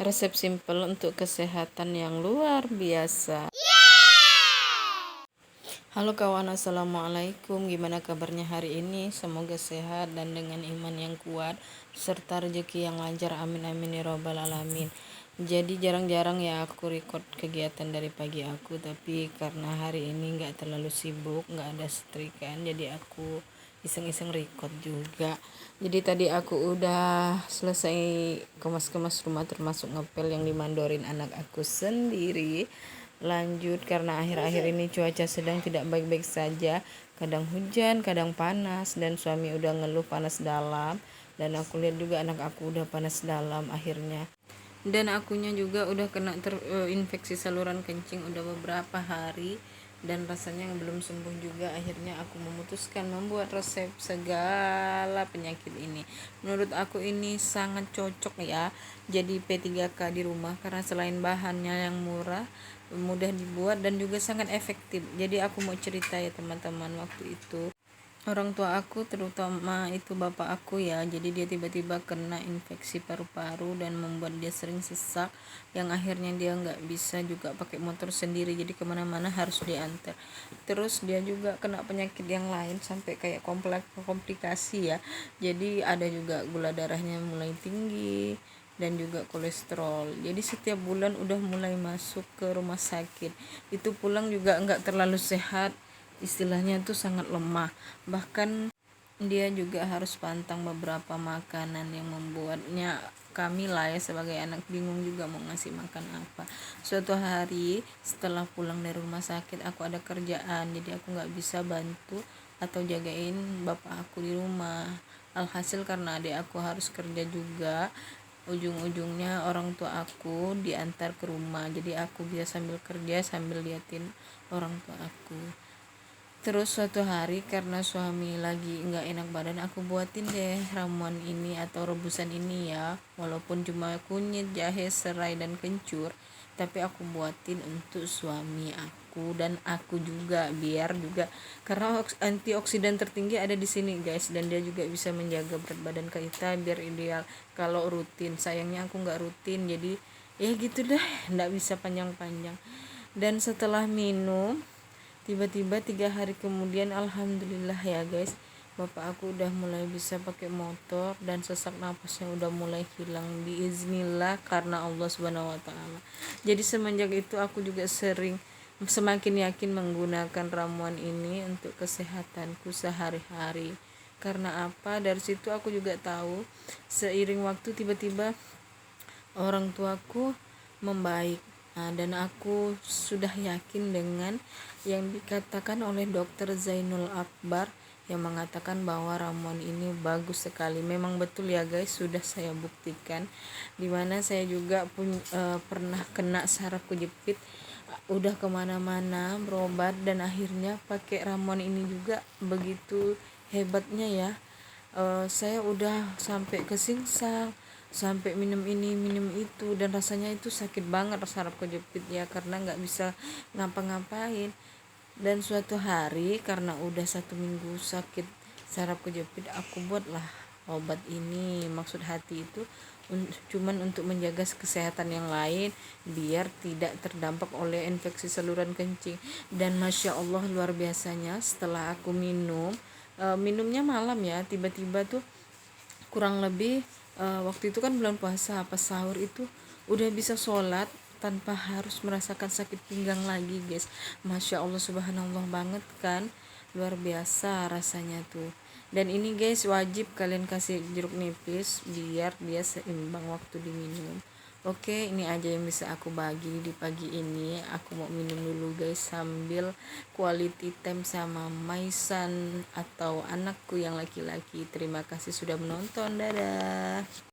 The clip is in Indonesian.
Resep simple untuk kesehatan yang luar biasa. Halo kawan, assalamualaikum. Gimana kabarnya hari ini? Semoga sehat dan dengan iman yang kuat serta rezeki yang lancar, amin amin ya robbal alamin. Jadi jarang-jarang ya aku record kegiatan dari pagi aku, tapi karena hari ini nggak terlalu sibuk, nggak ada setrikaan, jadi aku iseng-iseng record juga. Jadi tadi aku udah selesai kemas-kemas rumah, termasuk ngepel yang dimandorin anak aku sendiri. Lanjut, karena akhir-akhir ini cuaca sedang tidak baik-baik saja, kadang hujan kadang panas, dan suami udah ngeluh panas dalam, dan aku lihat juga anak aku udah panas dalam akhirnya, dan akunya juga udah kena terinfeksi saluran kencing udah beberapa hari dan rasanya belum sembuh juga. Akhirnya aku memutuskan membuat resep segala penyakit ini. Menurut aku ini sangat cocok ya jadi P3K di rumah, karena selain bahannya yang murah, mudah dibuat, dan juga sangat efektif. Jadi aku mau cerita ya teman-teman, waktu itu orang tua aku, terutama itu bapak aku ya, jadi dia tiba-tiba kena infeksi paru-paru dan membuat dia sering sesak, yang akhirnya dia nggak bisa juga pakai motor sendiri, jadi kemana-mana harus diantar. Terus dia juga kena penyakit yang lain sampai kayak komplikasi ya, jadi ada juga gula darahnya mulai tinggi dan juga kolesterol. Jadi setiap bulan udah mulai masuk ke rumah sakit, itu pulang juga nggak terlalu sehat, istilahnya itu sangat lemah. Bahkan dia juga harus pantang beberapa makanan yang membuatnya kami lah ya sebagai anak bingung juga mau ngasih makan apa. Suatu hari setelah pulang dari rumah sakit, aku ada kerjaan, jadi aku nggak bisa bantu atau jagain bapak aku di rumah. Alhasil karena adik aku harus kerja juga, ujung-ujungnya orang tua aku diantar ke rumah, jadi aku bisa sambil kerja sambil liatin orang tua aku. Terus suatu hari karena suami lagi nggak enak badan, aku buatin deh ramuan ini atau rebusan ini ya, walaupun cuma kunyit, jahe, serai, dan kencur, tapi aku buatin untuk suami aku dan aku juga, biar juga karena antioksidan tertinggi ada di sini guys, dan dia juga bisa menjaga berat badan kita biar ideal. Kalau rutin, sayangnya aku nggak rutin, jadi ya gitu deh, nggak bisa panjang-panjang. Dan setelah minum, tiba-tiba 3 hari kemudian, alhamdulillah ya guys, bapak aku udah mulai bisa pakai motor dan sesak napasnya udah mulai hilang biiznillah karena Allah Subhanahu wa taala. Jadi semenjak itu aku juga semakin yakin menggunakan ramuan ini untuk kesehatanku sehari-hari. Karena apa? Dari situ aku juga tahu seiring waktu tiba-tiba orang tuaku membaik. Dan aku sudah yakin dengan yang dikatakan oleh dokter Zainul Akbar yang mengatakan bahwa ramuan ini bagus sekali. Memang betul ya guys, sudah saya buktikan, dimana saya juga pernah kena saraf kejepit, udah kemana-mana berobat, dan akhirnya pakai ramuan ini juga. Begitu hebatnya ya, saya udah sampai ke singsang, sampai minum ini minum itu, dan rasanya itu sakit banget saraf kejepit ya, karena nggak bisa ngapa-ngapain. Dan suatu hari karena udah 1 minggu sakit saraf kejepit, aku buatlah obat ini. Maksud hati itu cuman untuk menjaga kesehatan yang lain biar tidak terdampak oleh infeksi saluran kencing. Dan masya Allah luar biasanya setelah aku minumnya malam ya, tiba-tiba tuh kurang lebih waktu itu kan bulan puasa, pas sahur itu udah bisa sholat tanpa harus merasakan sakit pinggang lagi guys. Masya Allah, subhanallah banget kan, luar biasa rasanya tuh. Dan ini guys wajib kalian kasih jeruk nipis biar dia seimbang waktu diminum. Oke, ini aja yang bisa aku bagi di pagi ini. Aku mau minum dulu guys sambil quality time sama Maisan atau anakku yang laki-laki. Terima kasih sudah menonton. Dadah.